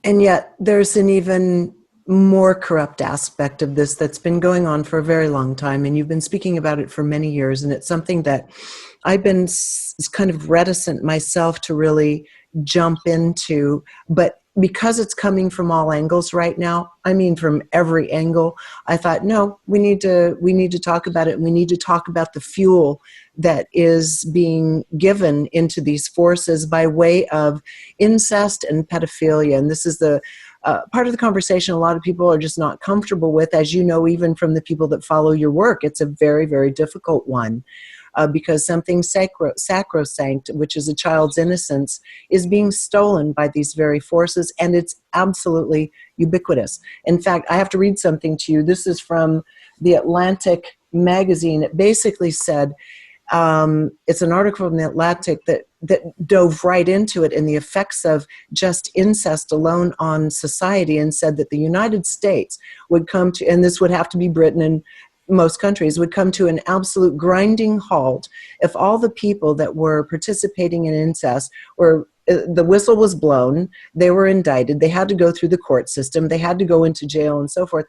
And yet there's an even more corrupt aspect of this that's been going on for a very long time. And you've been speaking about it for many years. And it's something that I've been kind of reticent myself to really jump into, but because it's coming from all angles right now, I mean, from every angle, I thought, no, we need to talk about it. We need to talk about the fuel that is being given into these forces by way of incest and pedophilia. And this is the part of the conversation a lot of people are just not comfortable with, as you know, even from the people that follow your work. It's a very, very difficult one. Because something sacrosanct, which is a child's innocence, is being stolen by these very forces, and it's absolutely ubiquitous. In fact, I have to read something to you. This is from the Atlantic magazine. It basically said, it's an article from the Atlantic that dove right into it and the effects of just incest alone on society, and said that the United States would come to, and this would have to be Britain and most countries, would come to an absolute grinding halt if all the people that were participating in incest were, the whistle was blown, they were indicted, they had to go through the court system, they had to go into jail and so forth.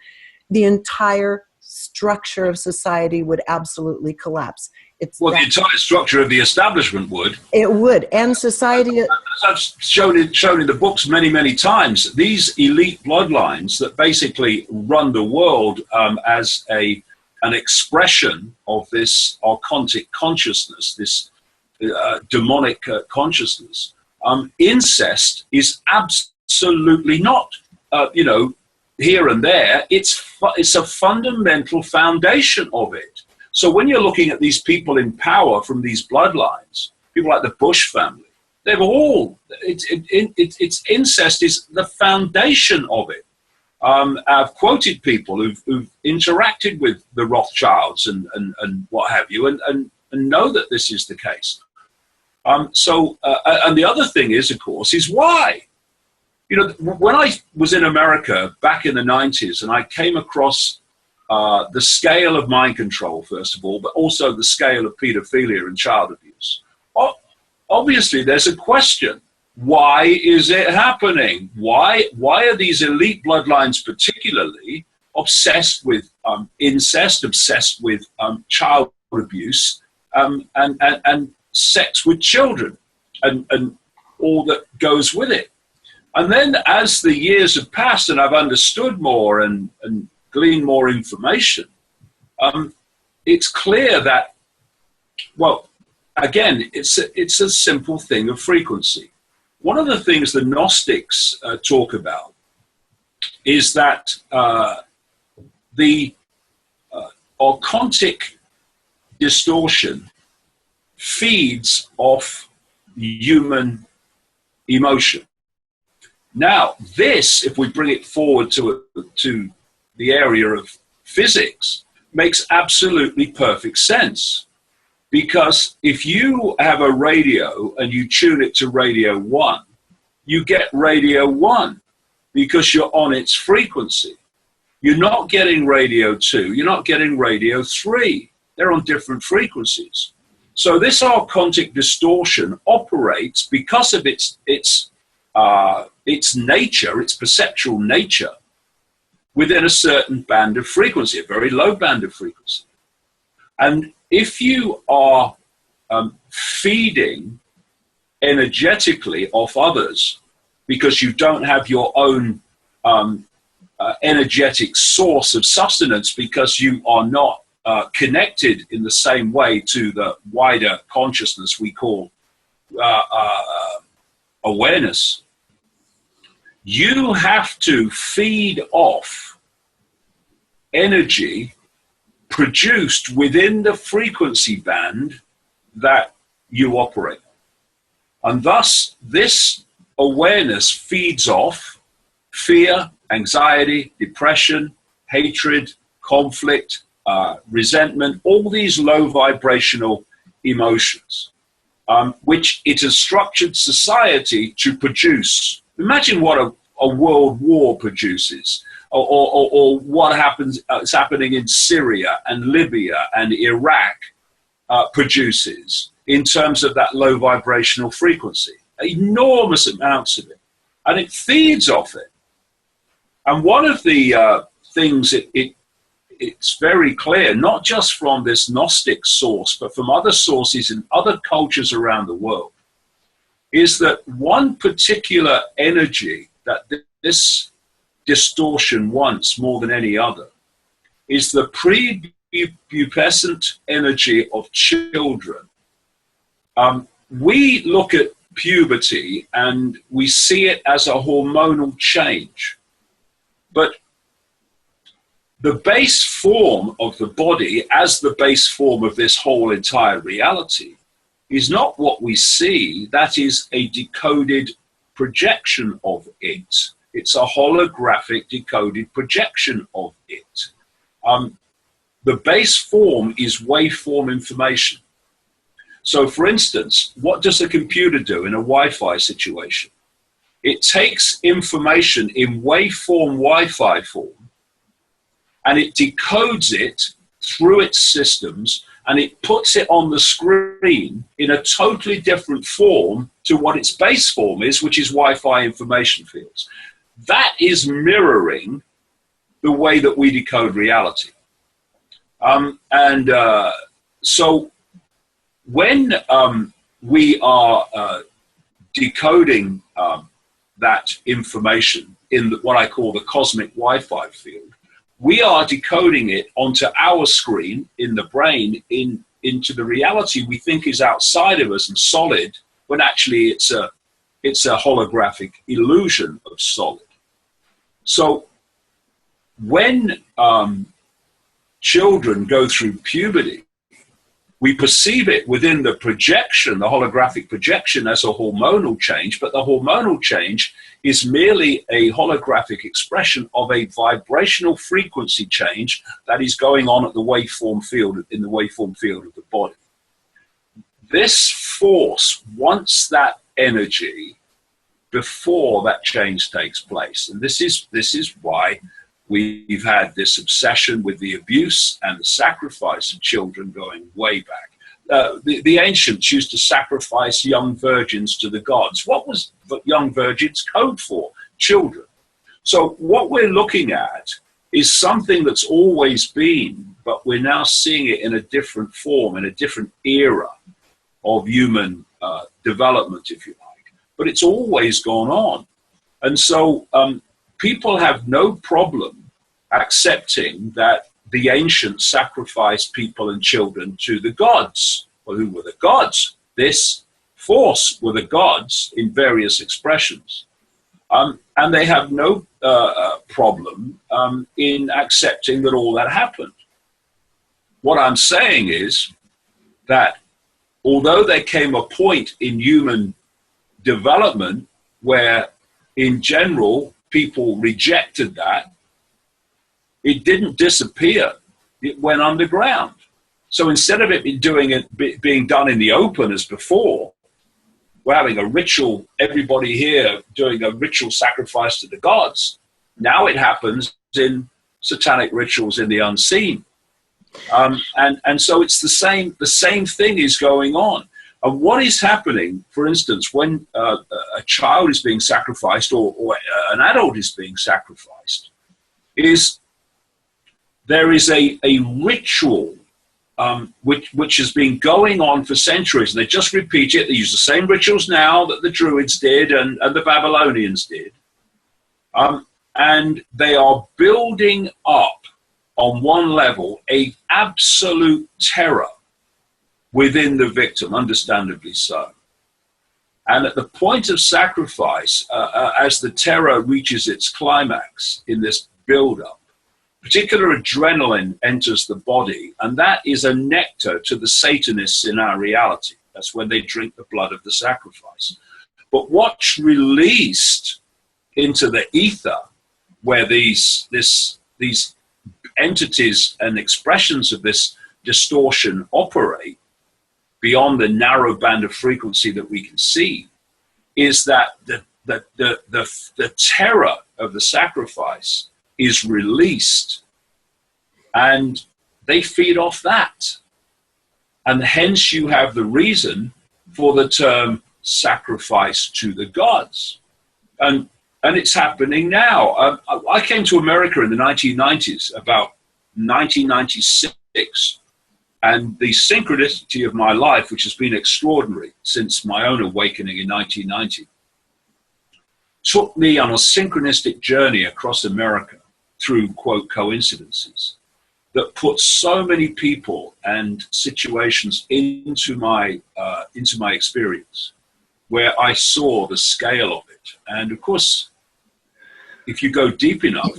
The entire structure of society would absolutely collapse. The entire structure of the establishment would. It would, and society. As I've shown in the books many, many times, these elite bloodlines that basically run the world as an expression of this archontic consciousness, this demonic consciousness. Incest is absolutely not, here and there. It's a fundamental foundation of it. So when you're looking at these people in power from these bloodlines, people like the Bush family, they've all, it's incest is the foundation of it. I've quoted people who've interacted with the Rothschilds and what have you, and know that this is the case. And the other thing is, of course, is why. When I was in America back in the 90s, and I came across the scale of mind control, first of all, but also the scale of pedophilia and child abuse, obviously there's a question. Why is it happening? Why are these elite bloodlines particularly obsessed with incest, obsessed with child abuse, and sex with children, and all that goes with it? And then as the years have passed and I've understood more and gleaned more information, it's clear that, well, again, it's a simple thing of frequency. One of the things the Gnostics talk about is that the archontic distortion feeds off human emotion. Now, this, if we bring it forward to the area of physics, makes absolutely perfect sense. Because if you have a radio and you tune it to radio 1, you get radio 1 because you're on its frequency. You're not getting radio 2, you're not getting radio 3. They're on different frequencies. So this archontic distortion operates because of its nature, its perceptual nature, within a certain band of frequency, a very low band of frequency. And if you are feeding energetically off others because you don't have your own energetic source of sustenance, because you are not connected in the same way to the wider consciousness we call awareness, you have to feed off energy produced within the frequency band that you operate. And thus, this awareness feeds off fear, anxiety, depression, hatred, conflict, resentment, all these low vibrational emotions, which it has structured society to produce. Imagine what a world war produces. Or what is happening in Syria and Libya and Iraq produces in terms of that low vibrational frequency. Enormous amounts of it. and it feeds off it. And one of the things it's very clear, not just from this Gnostic source, but from other sources in other cultures around the world, is that one particular energy that this distortion wants more than any other is the prepubescent energy of children. We look at puberty and we see it as a hormonal change. But the base form of the body, as the base form of this whole entire reality, is not what we see. That is a decoded projection of it. It's a holographic decoded projection of it. The base form is waveform information. So, for instance, what does a computer do in a Wi-Fi situation? It takes information in waveform Wi-Fi form, and it decodes it through its systems, and it puts it on the screen in a totally different form to what its base form is, which is Wi-Fi information fields. That is mirroring the way that we decode reality. So when we are decoding that information in what I call the cosmic Wi-Fi field, we are decoding it onto our screen in the brain into the reality we think is outside of us and solid, when actually it's a holographic illusion of solid. So when children go through puberty, we perceive it within the projection, the holographic projection, as a hormonal change, but the hormonal change is merely a holographic expression of a vibrational frequency change that is going on at the waveform field, in the waveform field of the body. This force wants that energy before that change takes place. And this is why we've had this obsession with the abuse and the sacrifice of children going way back. The ancients used to sacrifice young virgins to the gods. What was young virgins code for? Children. So what we're looking at is something that's always been, but we're now seeing it in a different form, in a different era of human development, if you like. But it's always gone on. And so people have no problem accepting that the ancients sacrificed people and children to the gods. Well, who were the gods? This force were the gods in various expressions. And they have no problem in accepting that all that happened. What I'm saying is that although there came a point in human development where, in general, people rejected that, it didn't disappear. It went underground. So instead of it being done in the open as before, we're having a ritual, everybody here doing a ritual sacrifice to the gods. Now it happens in satanic rituals in the unseen. And so it's the same thing is going on. And what is happening, for instance, when a child is being sacrificed or an adult is being sacrificed, is there is a ritual which has been going on for centuries. They just repeat it. They use the same rituals now that the Druids did and the Babylonians did. And they are building up, on one level, a absolute terror within the victim, understandably so. And at the point of sacrifice, as the terror reaches its climax in this build-up, particular adrenaline enters the body, and that is a nectar to the Satanists in our reality. That's when they drink the blood of the sacrifice. But what's released into the ether, where these entities and expressions of this distortion operate beyond the narrow band of frequency that we can see, is that the terror of the sacrifice is released, and they feed off that. And hence you have the reason for the term sacrifice to the gods. And it's happening now. I came to America in the 1990s, about 1996, and the synchronicity of my life, which has been extraordinary since my own awakening in 1990, took me on a synchronistic journey across America through, quote, coincidences that put so many people and situations into my experience, where I saw the scale of it. And of course, if you go deep enough,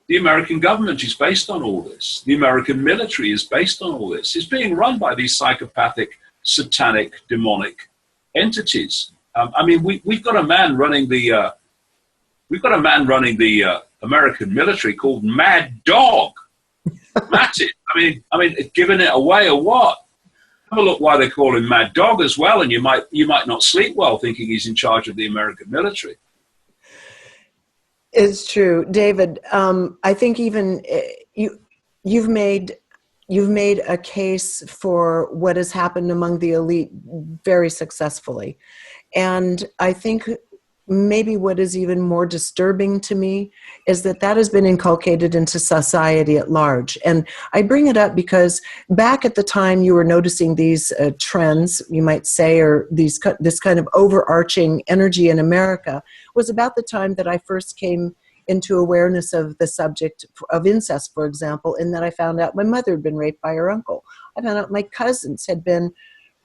the American government is based on all this. The American military is based on all this. It's being run by these psychopathic, satanic, demonic entities. I mean, we've got a man running the American military called Mad Dog. Matted. I mean, giving it away or what? Have a look why they call him Mad Dog as well, and you might not sleep well thinking he's in charge of the American military. It's true, David. I think even you've made a case for what has happened among the elite very successfully, and I think maybe what is even more disturbing to me is that has been inculcated into society at large. And I bring it up because back at the time you were noticing these trends, you might say, or this kind of overarching energy in America, was about the time that I first came into awareness of the subject of incest, for example, in that I found out my mother had been raped by her uncle. I found out my cousins had been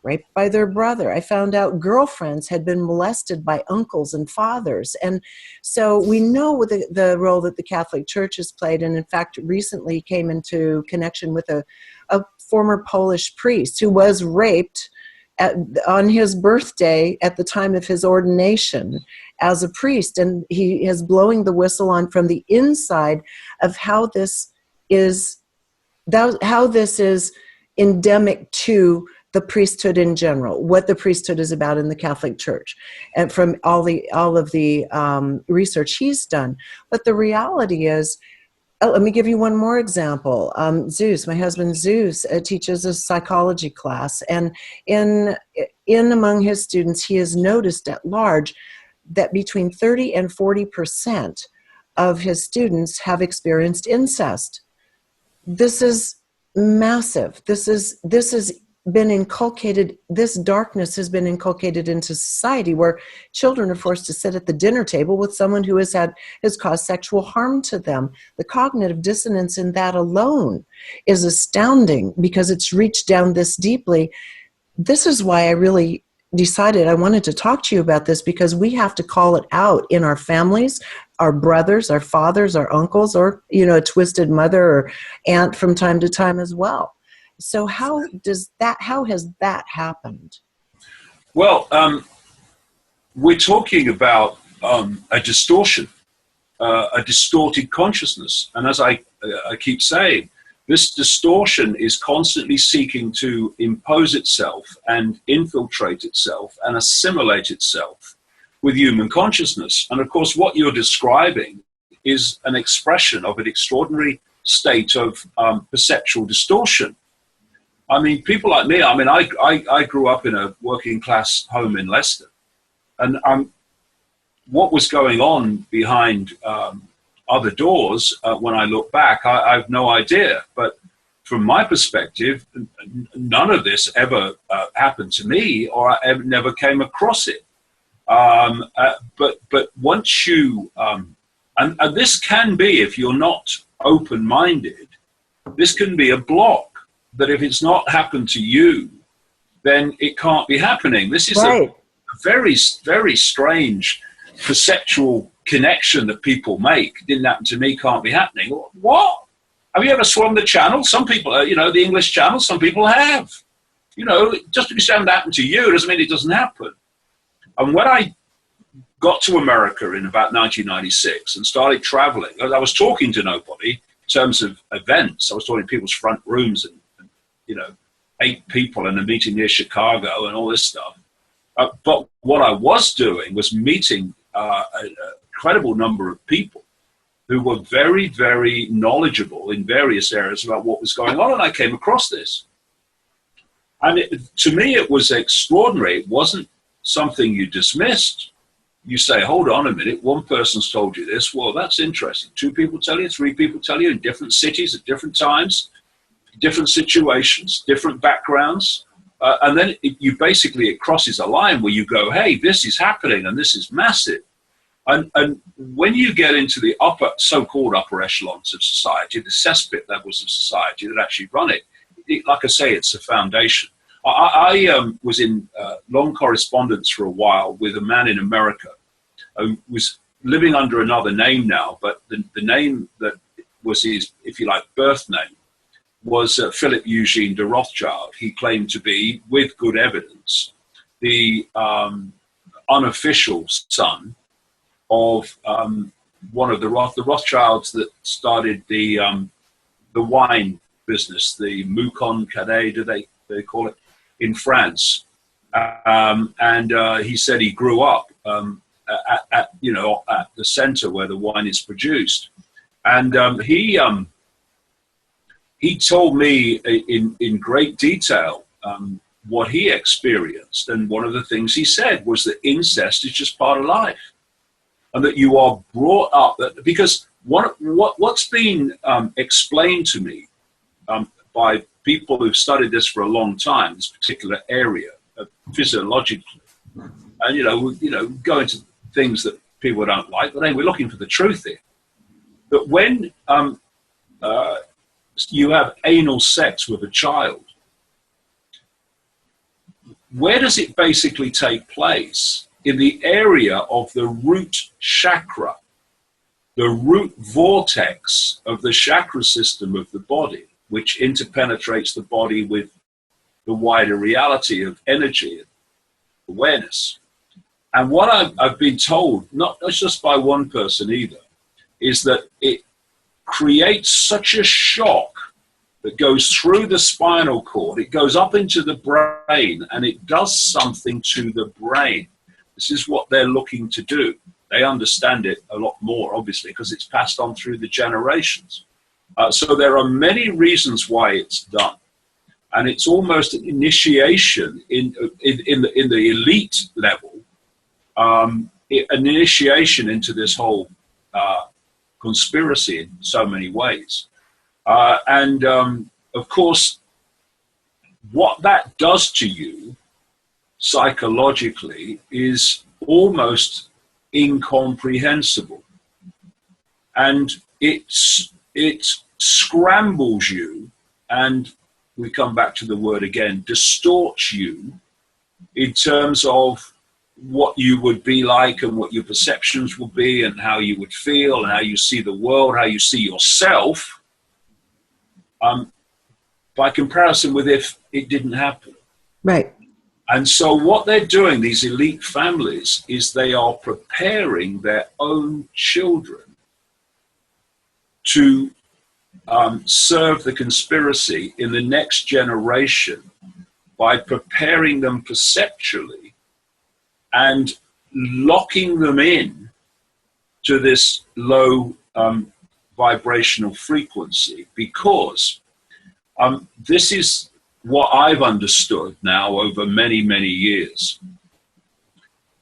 raped by their brother. I found out girlfriends had been molested by uncles and fathers. And so we know the role that the Catholic Church has played, and in fact recently came into connection with a former Polish priest who was raped on his birthday at the time of his ordination as a priest. And he is blowing the whistle on from the inside of how this is endemic to the priesthood in general, what the priesthood is about in the Catholic Church, and from all of the research he's done. But the reality is, let me give you one more example. Zeus, my husband Zeus, teaches a psychology class, and in among his students, he has noticed at large that between 30 and 40% of his students have experienced incest. This is massive. This is been inculcated, this darkness has been inculcated into society, where children are forced to sit at the dinner table with someone who has caused sexual harm to them. The cognitive dissonance in that alone is astounding, because it's reached down this deeply. This is why I really decided I wanted to talk to you about this, because we have to call it out in our families, our brothers, our fathers, our uncles, or a twisted mother or aunt from time to time as well. So how has that happened? Well, we're talking about a distortion, a distorted consciousness. And as I keep saying, this distortion is constantly seeking to impose itself and infiltrate itself and assimilate itself with human consciousness. And of course, what you're describing is an expression of an extraordinary state of perceptual distortion. I mean, people like me, I grew up in a working class home in Leicester. And what was going on behind other doors, when I look back, I have no idea. But from my perspective, none of this ever happened to me, or I never came across it. But once you, and this can be, if you're not open-minded, this can be a block. That if it's not happened to you, then it can't be happening. This is right. a very, very strange perceptual connection that people make. Didn't happen to me, can't be happening. What? Have you ever swum the channel? Some people, the English Channel, some people have. Just because it hasn't happened to you doesn't mean it doesn't happen. And when I got to America in about 1996 and started traveling, I was talking to nobody in terms of events. I was talking to people's front rooms and 8 people in a meeting near Chicago and all this stuff. But what I was doing was meeting an incredible number of people who were very, very knowledgeable in various areas about what was going on. And I came across this. And to me, it was extraordinary. It wasn't something you dismissed. you say, hold on a minute, one person's told you this. Well, that's interesting. 2 people tell you, 3 people tell you in different cities at different times, different situations, different backgrounds. And then it crosses a line where you go, hey, this is happening and this is massive. And when you get into the so-called upper echelons of society, the cesspit levels of society that actually run it, like I say, it's a foundation. I was in long correspondence for a while with a man in America who was living under another name now, but the name that was his, if you like, birth name was Philip Eugene de Rothschild. He claimed to be, with good evidence, the unofficial son of one of the Rothschilds that started the wine business, the Moucon Cadet, do they call it, in France. And he said he grew up at the center where the wine is produced. And he told me in great detail what he experienced. And one of the things he said was that incest is just part of life. And that you are brought up, because what's been explained to me by people who've studied this for a long time, this particular area, physiologically, and go into things that people don't like, but hey, we're looking for the truth here. That when you have anal sex with a child, where does it basically take place? In the area of the root chakra, the root vortex of the chakra system of the body, which interpenetrates the body with the wider reality of energy and awareness. And what I've been told, not just by one person either, is that it creates such a shock that goes through the spinal cord, it goes up into the brain, and it does something to the brain. This is what they're looking to do. They understand it a lot more, obviously, because it's passed on through the generations. So there are many reasons why it's done. And it's almost an initiation in the elite level, an initiation into this whole conspiracy in so many ways. And of course, what that does to you psychologically is almost incomprehensible. And it scrambles you, and we come back to the word again, distorts you in terms of what you would be like and what your perceptions will be and how you would feel and how you see the world, how you see yourself, by comparison with if it didn't happen. Right. And so what they're doing, these elite families, is they are preparing their own children to serve the conspiracy in the next generation by preparing them perceptually and locking them in to this low vibrational frequency, because this is what I've understood now over many, many years.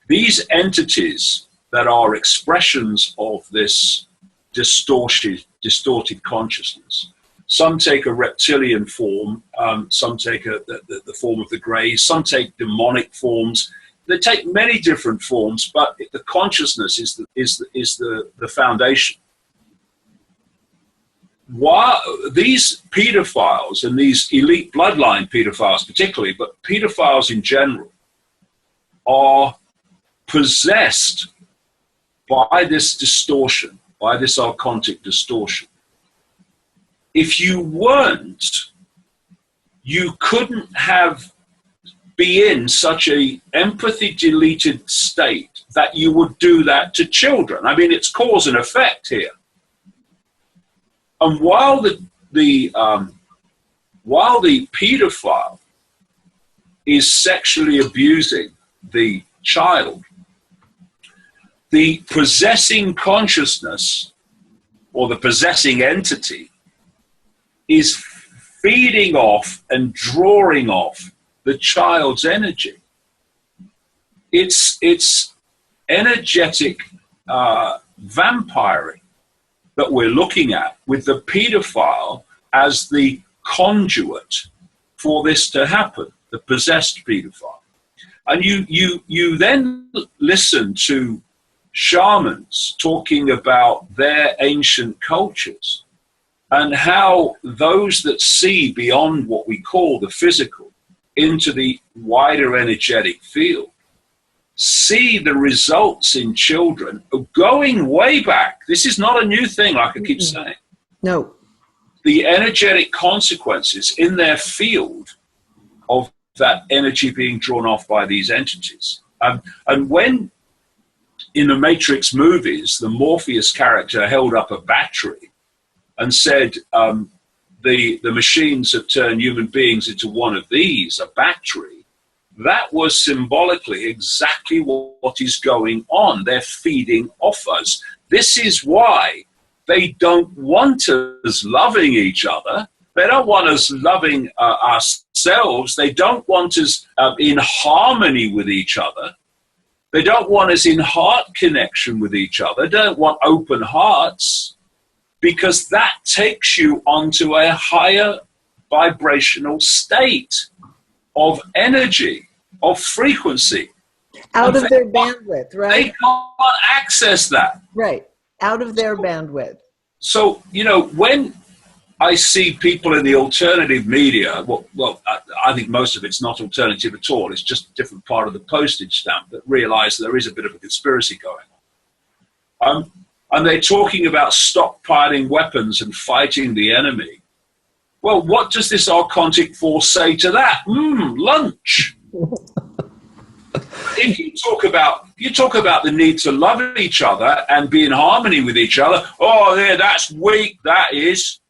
These entities that are expressions of this distorted consciousness, some take a reptilian form, some take the form of the Greys, some take demonic forms. They take many different forms, but the consciousness is the foundation. While these pedophiles and these elite bloodline pedophiles particularly, but pedophiles in general, are possessed by this distortion, by this archontic distortion. If you weren't, you couldn't be in such a empathy deleted state that you would do that to children. I mean, it's cause and effect here. And while the pedophile is sexually abusing the child, the possessing consciousness or the possessing entity is feeding off and drawing off the child's energy. It's energetic vampiring that we're looking at, with the paedophile as the conduit for this to happen, the possessed paedophile. And you then listen to shamans talking about their ancient cultures and how those that see beyond what we call the physical into the wider energetic field see the results in children going way back. This is not a new thing, like I keep saying. No. The energetic consequences in their field of that energy being drawn off by these entities. And when in the Matrix movies, the Morpheus character held up a battery and said, the machines have turned human beings into one of these, a battery, that was symbolically exactly what is going on. They're feeding off us. This is why they don't want us loving each other. They don't want us loving ourselves. They don't want us in harmony with each other. They don't want us in heart connection with each other. They don't want open hearts, because that takes you onto a higher vibrational state of energy, of frequency. Out of their bandwidth, right? They can't access that. Right. Out of their bandwidth. So, when I see people in the alternative media, well, I think most of it's not alternative at all. It's just a different part of the postage stamp that realize there is a bit of a conspiracy going on. And they're talking about stockpiling weapons and fighting the enemy. Well, what does this archontic force say to that? Lunch. If you talk about the need to love each other and be in harmony with each other, oh, yeah, that's weak, that's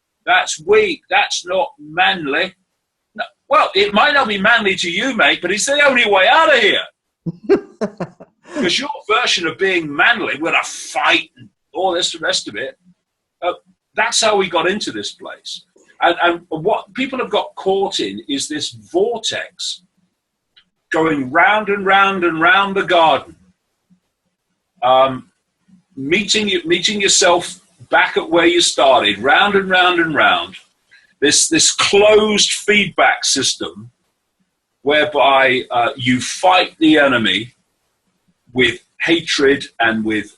weak, that's not manly. No, well, it might not be manly to you, mate, but it's the only way out of here. Because your version of being manly, we're going to fight and all this, the rest of it, that's how we got into this place. And what people have got caught in is this vortex going round and round and round the garden, meeting yourself back at where you started, round and round and round. This closed feedback system whereby you fight the enemy with hatred and with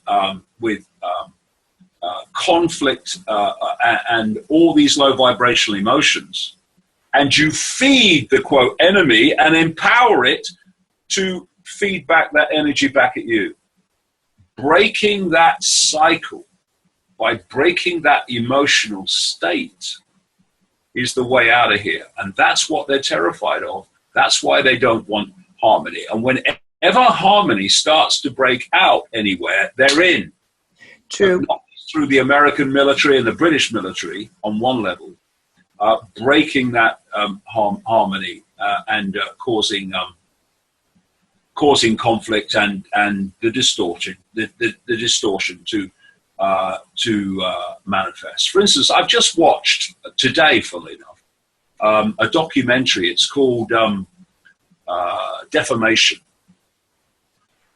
conflict and all these low vibrational emotions. And you feed the, quote, enemy and empower it to feed back that energy back at you. Breaking that cycle by breaking that emotional state is the way out of here. And that's what they're terrified of. That's why they don't want harmony. And whenever harmony starts to break out anywhere, they're in. True. Not through the American military and the British military on one level, breaking that harmony and causing conflict and the distortion to manifest. For instance, I've just watched today, funnily enough, a documentary. It's called Defamation,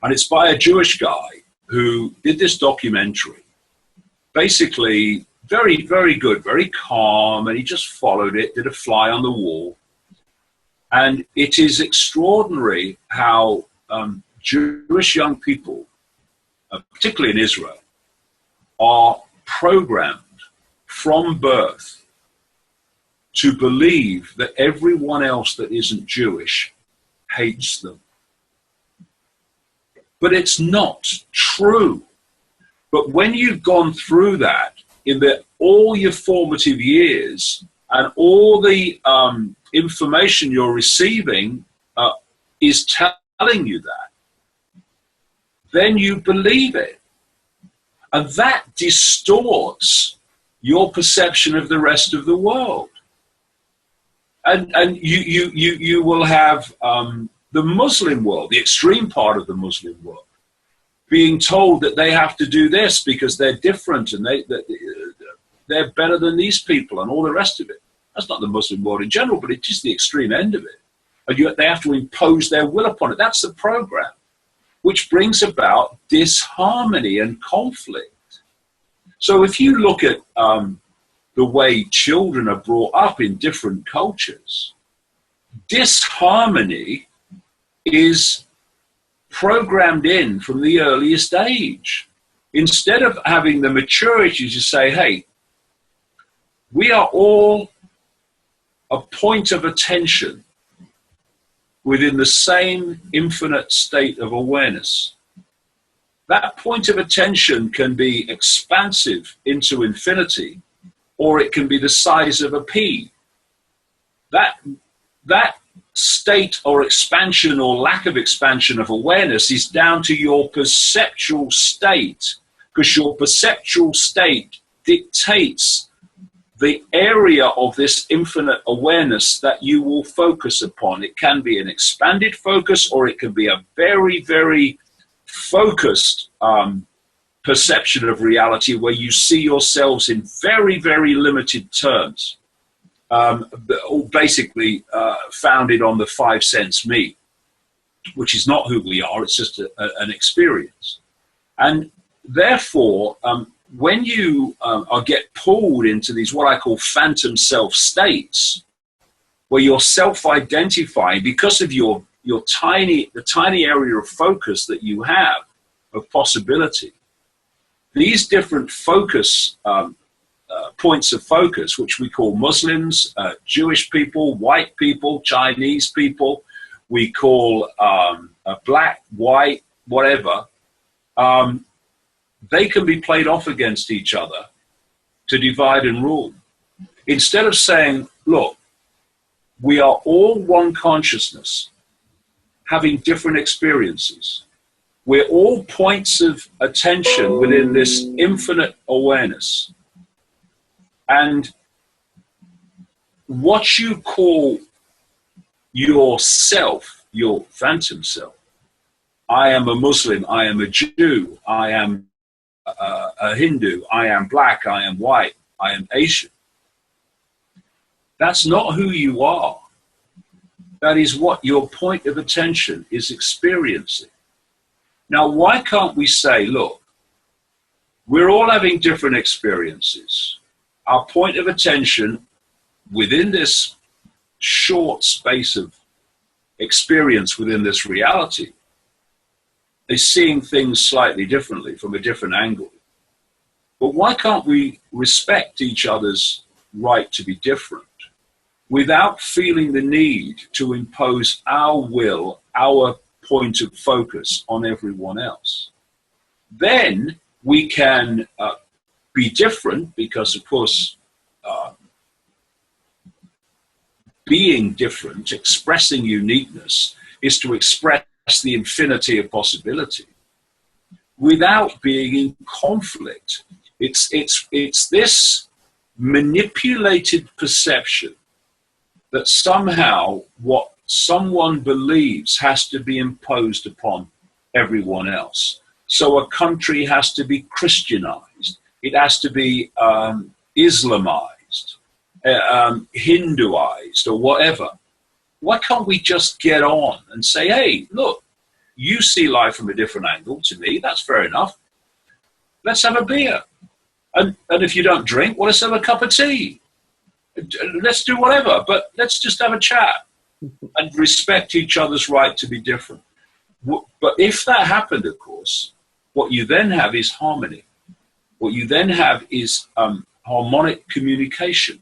and it's by a Jewish guy who did this documentary. Basically, very, very good, very calm, and he just followed it, did a fly on the wall. And it is extraordinary how Jewish young people, particularly in Israel, are programmed from birth to believe that everyone else that isn't Jewish hates them. But it's not true. But when you've gone through that in all your formative years and all the information you're receiving is telling you that, then you believe it. And that distorts your perception of the rest of the world. And you will have the Muslim world, the extreme part of the Muslim world, being told that they have to do this because they're different and they're better than these people and all the rest of it. That's not the Muslim world in general, but it's just the extreme end of it. And they have to impose their will upon it. That's the program. which brings about disharmony and conflict. So if you look at the way children are brought up in different cultures, disharmony is programmed in from the earliest age. Instead of having the maturity to say, hey, we are all a point of attention within the same infinite state of awareness. That point of attention can be expansive into infinity, or it can be the size of a pea. That state or expansion or lack of expansion of awareness is down to your perceptual state, because your perceptual state dictates the area of this infinite awareness that you will focus upon. It can be an expanded focus, or it can be a very, very focused perception of reality where you see yourselves in very, very limited terms, basically founded on the 5 sense me, which is not who we are, it's just an experience. And therefore, when you get pulled into these what I call phantom self states, where you're self-identifying because of the tiny area of focus that you have of possibility, these different focus points of focus, which we call Muslims, Jewish people, white people, Chinese people, we call black, white, whatever, they can be played off against each other to divide and rule. Instead of saying, look, we are all one consciousness, having different experiences. We're all points of attention within this infinite awareness. And what you call yourself, your phantom self, I am a Muslim, I am a Jew, I am a Hindu, I am black, I am white, I am Asian. That's not who you are. That is what your point of attention is experiencing. Now, why can't we say, look, we're all having different experiences. Our point of attention within this short space of experience within this reality is seeing things slightly differently from a different angle. But why can't we respect each other's right to be different without feeling the need to impose our will, our point of focus on everyone else? Then we can be different because, of course, being different, expressing uniqueness, is to express the infinity of possibility without being in conflict. It's this manipulated perception that somehow what someone believes has to be imposed upon everyone else. So a country has to be Christianized. It has to be Islamized, Hinduized, or whatever. Why can't we just get on and say, hey, look, you see life from a different angle to me. That's fair enough. Let's have a beer. And if you don't drink, well, let's have a cup of tea. Let's do whatever, but let's just have a chat and respect each other's right to be different. But if that happened, of course, what you then have is harmony. What you then have is harmonic communication,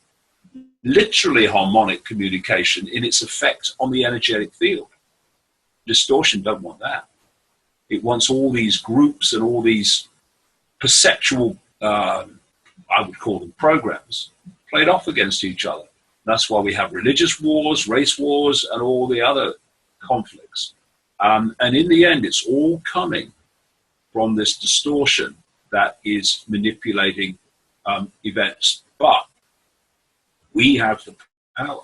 literally harmonic communication in its effect on the energetic field. Distortion doesn't want that. It wants all these groups and all these perceptual, I would call them programs, played off against each other. That's why we have religious wars, race wars, and all the other conflicts. And in the end, it's all coming from this distortion that is manipulating events. But we have the power.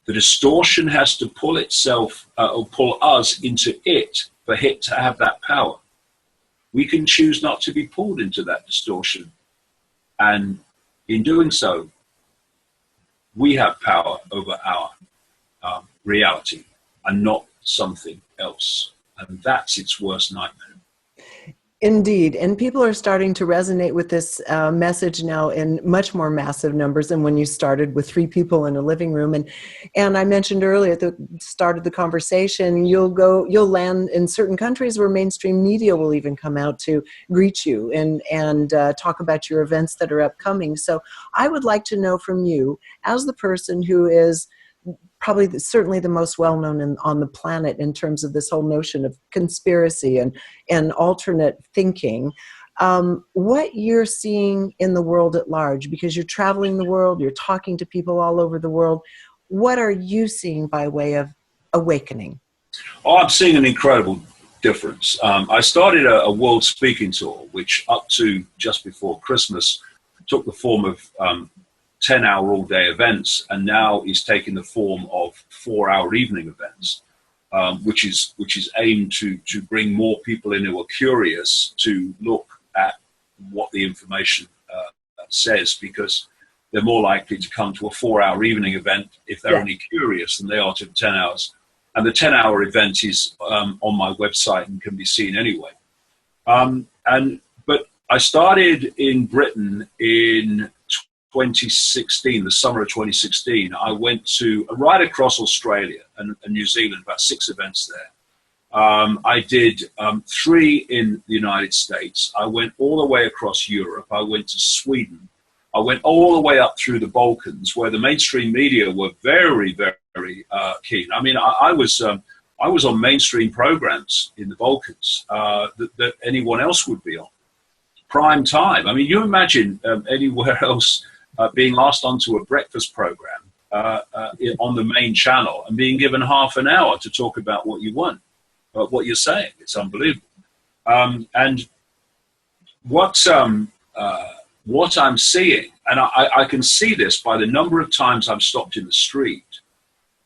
The distortion has to pull itself, or pull us into it for it to have that power. We can choose not to be pulled into that distortion. And in doing so, we have power over our reality and not something else. And that's its worst nightmare. Indeed. And people are starting to resonate with this message now in much more massive numbers than when you started with 3 people in a living room. And I mentioned earlier at the start of the conversation, you'll land in certain countries where mainstream media will even come out to greet you and talk about your events that are upcoming. So I would like to know from you, as the person who is probably certainly the most well-known on the planet in terms of this whole notion of conspiracy and alternate thinking, what you're seeing in the world at large, because you're traveling the world, you're talking to people all over the world. What are you seeing by way of awakening? Oh, I'm seeing an incredible difference. I started a world speaking tour, which up to just before Christmas took the form of 10-hour all-day events, and now is taking the form of 4-hour evening events, which is aimed to bring more people in who are curious to look at what the information says, because they're more likely to come to a 4-hour evening event if they're only curious than they are to 10 hours. And the 10-hour event is on my website and can be seen anyway. But I started in Britain in 2016, the summer of 2016. I went to right across Australia and New Zealand, about 6 events there. I did 3 in the United States. I went all the way across Europe. I went to Sweden. I went all the way up through the Balkans, where the mainstream media were very, very keen. I mean, I was on mainstream programs in the Balkans that anyone else would be on. Prime time. I mean, you imagine anywhere else being asked onto a breakfast program on the main channel and being given half an hour to talk about what you want, what you're saying. It's unbelievable. And what I'm seeing, and I can see this by the number of times I'm stopped in the street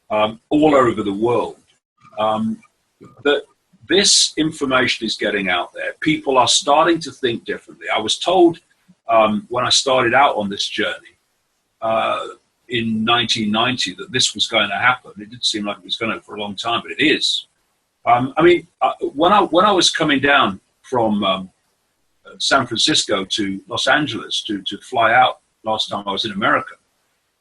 all over the world, that this information is getting out there. People are starting to think differently. I was told when I started out on this journey in 1990 that this was going to happen. It didn't seem like it was going to for a long time, but it is. I mean, when I was coming down from San Francisco to Los Angeles to fly out last time I was in America,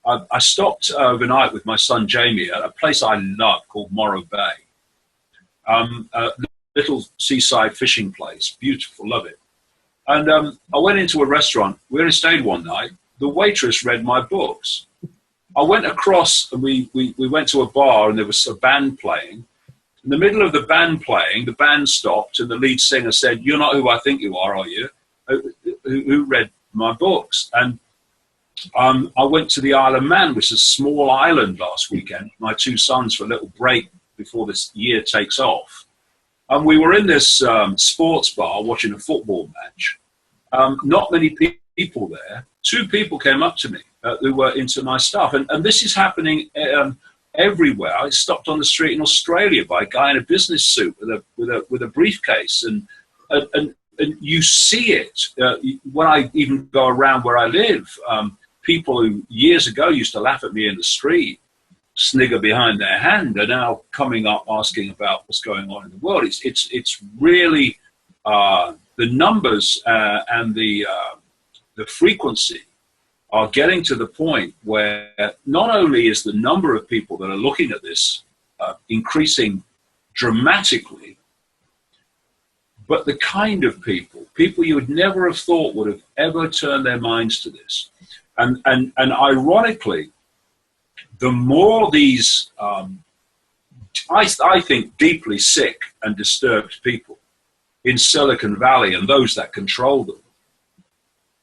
I stopped overnight with my son Jamie at a place I love called Morro Bay. A little seaside fishing place, beautiful, love it. And I went into a restaurant. We only stayed one night. The waitress read my books. I went across and we went to a bar, and there was a band playing. In the middle of the band playing, the band stopped and the lead singer said, "You're not who I think you are you?" Who read my books? And I went to the Isle of Man, which is a small island, last weekend, with my 2 sons for a little break before this year takes off. And we were in this sports bar watching a football match. Not many people there. 2 people came up to me who were into my stuff. And this is happening everywhere. I stopped on the street in Australia by a guy in a business suit with a briefcase. And you see it when I even go around where I live. People who years ago used to laugh at me in the street, snigger behind their hand, are now coming up asking about what's going on in the world. It's really the numbers and the frequency are getting to the point where not only is the number of people that are looking at this increasing dramatically, but the kind of people you would never have thought would have ever turned their minds to this. And ironically, the more these, I think, deeply sick and disturbed people in Silicon Valley and those that control them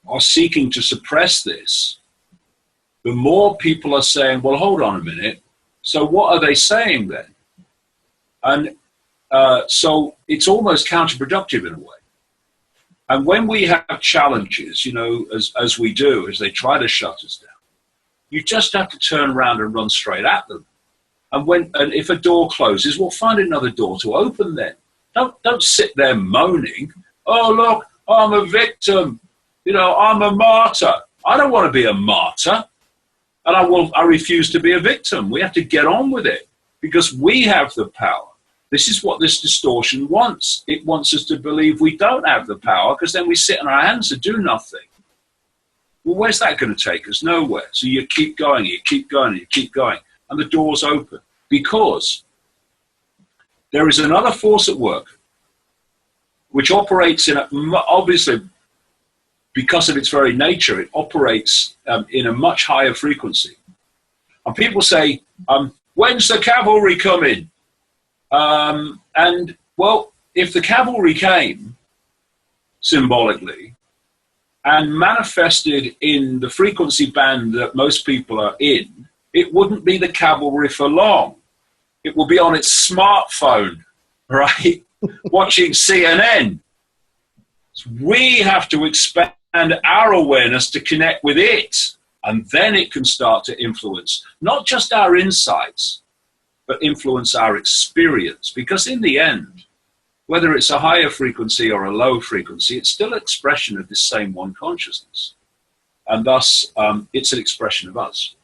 are seeking to suppress this, the more people are saying, well, hold on a minute, so what are they saying then? And so it's almost counterproductive in a way. And when we have challenges, you know, as we do, as they try to shut us down, you just have to turn around and run straight at them. And if a door closes, well, find another door to open then. Don't sit there moaning, oh, look, I'm a victim. You know, I'm a martyr. I don't want to be a martyr. And I refuse to be a victim. We have to get on with it because we have the power. This is what this distortion wants. It wants us to believe we don't have the power, because then we sit on our hands and do nothing. Well, where's that going to take us? Nowhere. So you keep going, you keep going, you keep going. And the door's open. Because there is another force at work which operates in obviously, because of its very nature, it operates in a much higher frequency. And people say, when's the cavalry coming? And, well, if the cavalry came, symbolically, and manifested in the frequency band that most people are in, it wouldn't be the cavalry for long. It will be on its smartphone, right? Watching CNN. So we have to expand our awareness to connect with it, and then it can start to influence not just our insights, but influence our experience. Because in the end, whether it's a higher frequency or a low frequency, it's still an expression of this same one consciousness. And thus, it's an expression of us.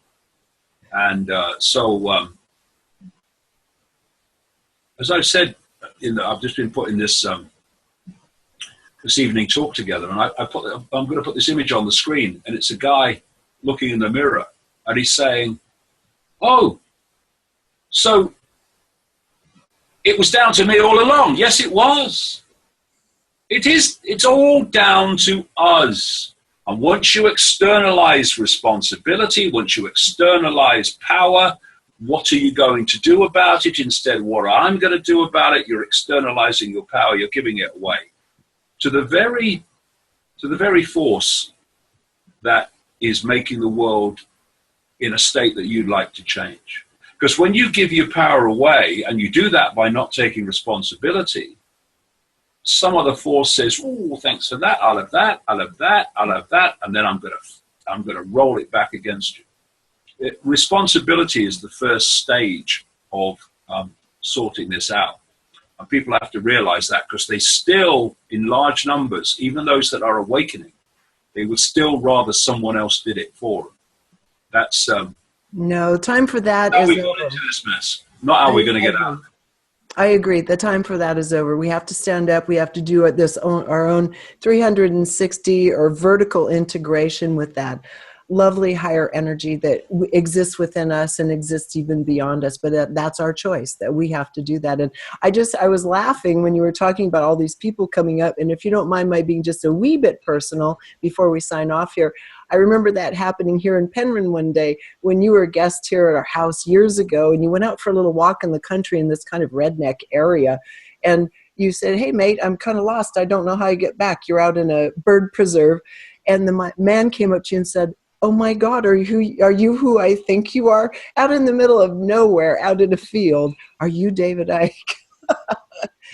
And as I've said, I've just been putting this this evening talk together, and I'm going to put this image on the screen, and it's a guy looking in the mirror, and he's saying, oh, so it was down to me all along. Yes, it was. It is. It's all down to us. And once you externalize responsibility, once you externalize power, what are you going to do about it? Instead, what I'm going to do about it, you're externalizing your power, you're giving it away to the very force that is making the world in a state that you'd like to change. Because when you give your power away, and you do that by not taking responsibility, some other force says, oh, thanks for that, I'll have that, I'll have that, I'll have that, and then I'm going to roll it back against you. Responsibility is the first stage of sorting this out. And people have to realize that, because they still, in large numbers, even those that are awakening, they would still rather someone else did it for them. That's no time for that. How we got into this mess, not how we're going to get out. I agree. The time for that is over. We have to stand up. We have to do our own 360 or vertical integration with that lovely higher energy that exists within us and exists even beyond us. But that's our choice, that we have to do that. And I was laughing when you were talking about all these people coming up. And if you don't mind my being just a wee bit personal before we sign off here, I remember that happening here in Penryn one day when you were a guest here at our house years ago, and you went out for a little walk in the country in this kind of redneck area. And you said, hey, mate, I'm kind of lost. I don't know how you get back. You're out in a bird preserve. And the man came up to you and said, oh my God, are you who I think you are? Out in the middle of nowhere, out in a field, are you David Icke?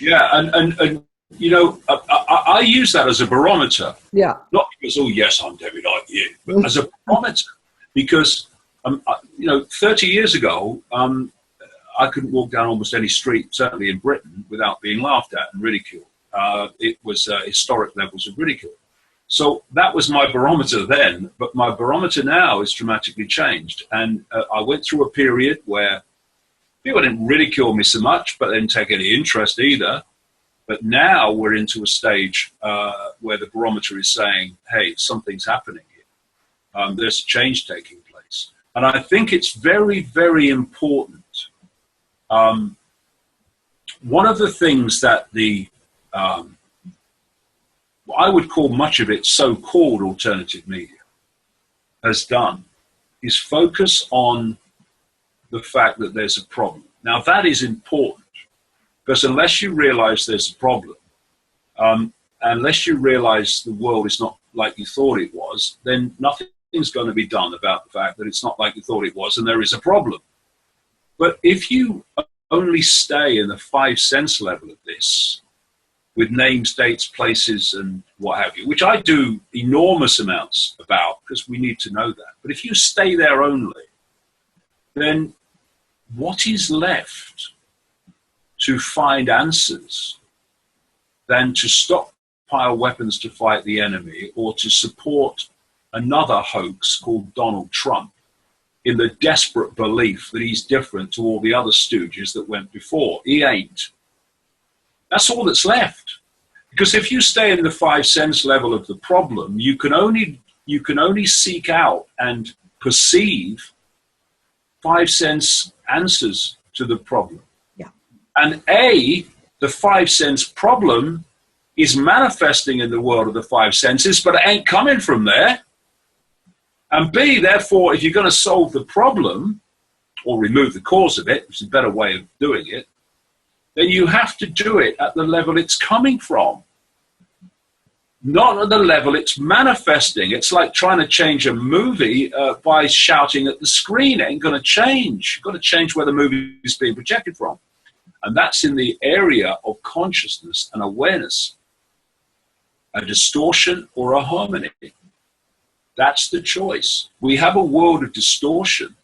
Yeah, and you know, I use that as a barometer. Yeah. Not because, oh yes, I'm David Icke, but as a barometer. Because, 30 years ago, I couldn't walk down almost any street, certainly in Britain, without being laughed at and ridiculed. It was historic levels of ridicule. So that was my barometer then, but my barometer now is dramatically changed. And I went through a period where people didn't ridicule me so much, but they didn't take any interest either. But now we're into a stage where the barometer is saying, hey, something's happening here. There's a change taking place. And I think it's very, very important. One of the things that I would call much of it so-called alternative media has done is focus on the fact that there's a problem. Now that is important, because unless you realize there's a problem, unless you realize the world is not like you thought it was, then nothing's going to be done about the fact that it's not like you thought it was and there is a problem. But if you only stay in the 5 sense level of this, with names, dates, places, and what have you, which I do enormous amounts about, because we need to know that. But if you stay there only, then what is left to find answers than to stockpile weapons to fight the enemy, or to support another hoax called Donald Trump in the desperate belief that he's different to all the other stooges that went before? He ain't. That's all that's left. Because if you stay in the five sense level of the problem, you can only seek out and perceive five sense answers to the problem. Yeah. And A, the five sense problem is manifesting in the world of the five senses, but it ain't coming from there. And B, therefore, if you're going to solve the problem or remove the cause of it, which is a better way of doing it, then you have to do it at the level it's coming from, not at the level it's manifesting. It's like trying to change a movie by shouting at the screen. It ain't going to change. You've got to change where the movie is being projected from. And that's in the area of consciousness and awareness, a distortion or a harmony. That's the choice. We have a world of distortion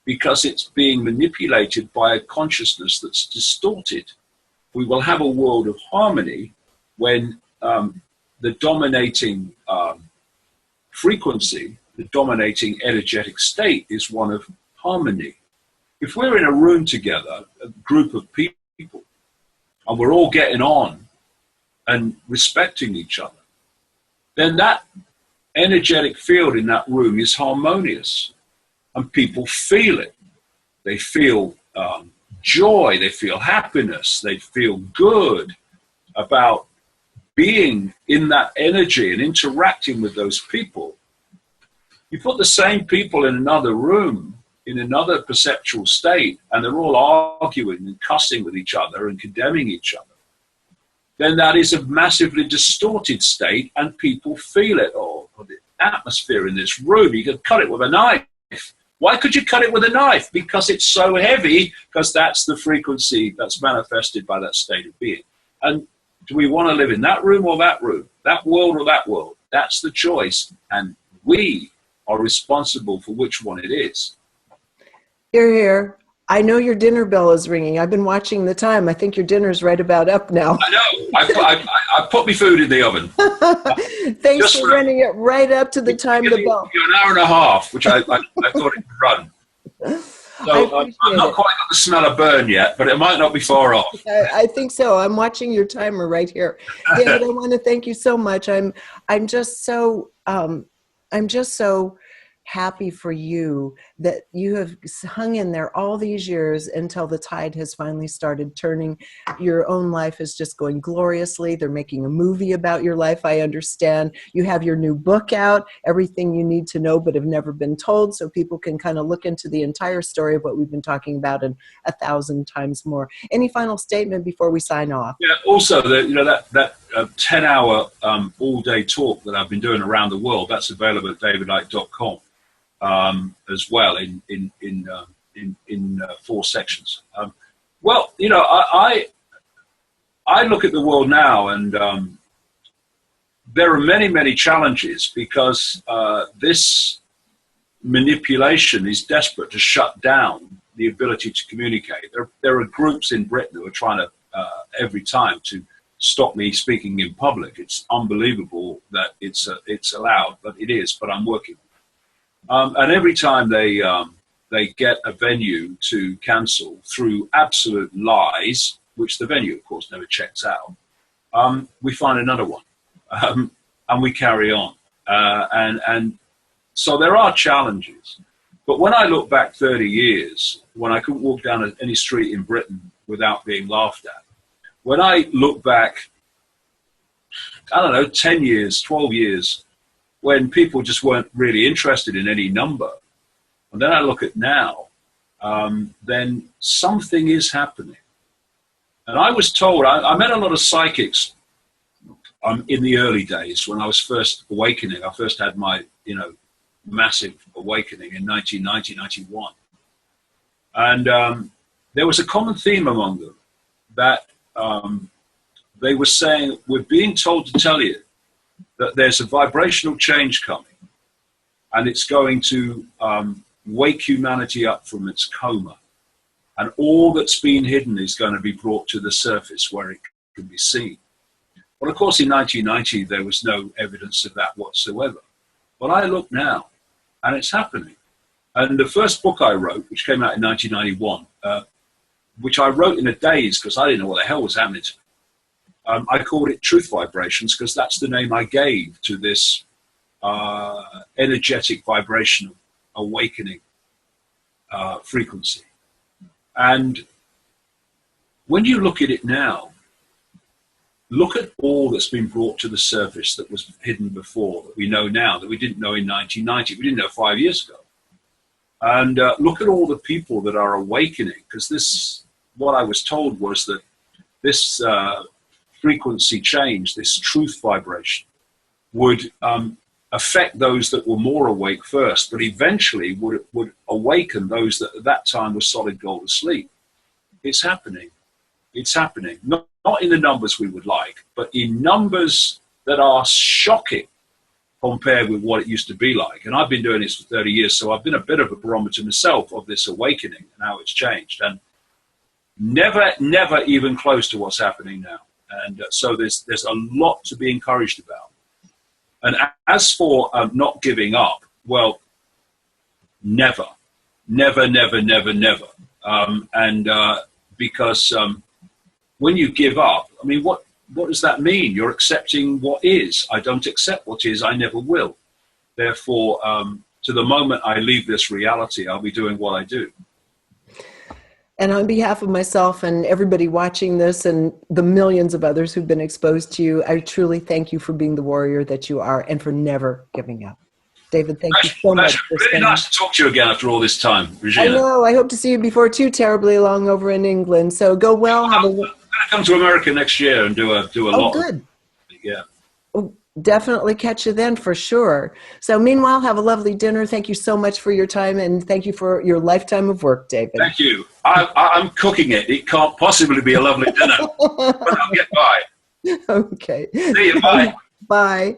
because it's being manipulated by a consciousness that's distorted. We will have a world of harmony when the dominating frequency, the dominating energetic state is one of harmony. If we're in a room together, a group of people, and we're all getting on and respecting each other, then that energetic field in that room is harmonious, and people feel it. They feel joy, they feel happiness, they feel good about being in that energy and interacting with those people. You put the same people in another room, in another perceptual state, and they're all arguing and cussing with each other and condemning each other, then that is a massively distorted state, and people feel it. Oh, the atmosphere in this room, you could cut it with a knife. Why could you cut it with a knife? Because it's so heavy, because that's the frequency that's manifested by that state of being. And do we want to live in that room or that room, that world or that world? That's the choice, and we are responsible for which one it is. Hear, hear. I know your dinner bell is ringing. I've been watching the time. I think your dinner's right about up now. I know. I put my food in the oven. Thanks for running it right up to the time the bell. An hour and a half, which I thought it would run. So I'm not quite got the smell of burn yet, but it might not be far off. I think so. I'm watching your timer right here. David, I want to thank you so much. I'm just so happy for you that you have hung in there all these years until the tide has finally started turning. Your own life is just going gloriously. They're making a movie about your life, I understand. You have your new book out, Everything You Need to Know But Have Never Been Told, so people can kind of look into the entire story of what we've been talking about and 1,000 times more. Any final statement before we sign off? Yeah, also, that 10-hour all-day talk that I've been doing around the world, that's available at davidicke.com. As well in 4 sections. Well, I look at the world now, and there are many challenges because this manipulation is desperate to shut down the ability to communicate. There are groups in Britain who are trying to every time to stop me speaking in public. It's unbelievable that it's allowed, but it is. But I'm working. And every time they get a venue to cancel through absolute lies, which the venue, of course, never checks out, we find another one, and we carry on. And so there are challenges. But when I look back 30 years, when I couldn't walk down any street in Britain without being laughed at, when I look back, 10 years, 12 years, when people just weren't really interested in any number. And then I look at now, then something is happening. And I was told, I met a lot of psychics in the early days when I was first awakening. I first had my, massive awakening in 1990, 91. And there was a common theme among them that they were saying, we're being told to tell you that there's a vibrational change coming, and it's going to wake humanity up from its coma, and all that's been hidden is going to be brought to the surface where it can be seen. Well, of course, in 1990 there was no evidence of that whatsoever, but I look now and it's happening. And the first book I wrote, which came out in 1991, which I wrote in a daze because I didn't know what the hell was happening to me. I called it truth vibrations because that's the name I gave to this energetic vibration, awakening frequency. And when you look at it now, look at all that's been brought to the surface that was hidden before, that we know now, that we didn't know in 1990, we didn't know 5 years ago. And look at all the people that are awakening, because this, what I was told was that this frequency change, this truth vibration, would affect those that were more awake first, but eventually would awaken those that at that time were solid gold asleep. It's happening. It's happening. Not in the numbers we would like, but in numbers that are shocking compared with what it used to be like. And I've been doing this for 30 years, so I've been a bit of a barometer myself of this awakening and how it's changed. And never even close to what's happening now. And so there's a lot to be encouraged about. And as for not giving up, well, never. Because when you give up, I mean, what does that mean? You're accepting what is. I don't accept what is. I never will. Therefore, to the moment I leave this reality, I'll be doing what I do. And on behalf of myself and everybody watching this and the millions of others who've been exposed to you, I truly thank you for being the warrior that you are and for never giving up. David, thank you so much. Really nice to talk to you again after all this time, Regina. I know. I hope to see you before too terribly long over in England. So go well. I'm going to come to America next year and do a lot. Oh, good. Yeah. Well, definitely catch you then for sure. So meanwhile, have a lovely dinner. Thank you so much for your time, and thank you for your lifetime of work, David. Thank you. I'm cooking it. It can't possibly be a lovely dinner, but I'll get by. Okay. See you. Bye. Bye.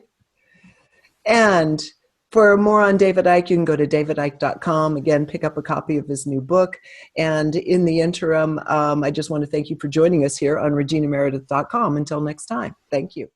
And for more on David Icke, you can go to davidicke.com. Again, pick up a copy of his new book. And in the interim, I just want to thank you for joining us here on reginameredith.com. Until next time, thank you.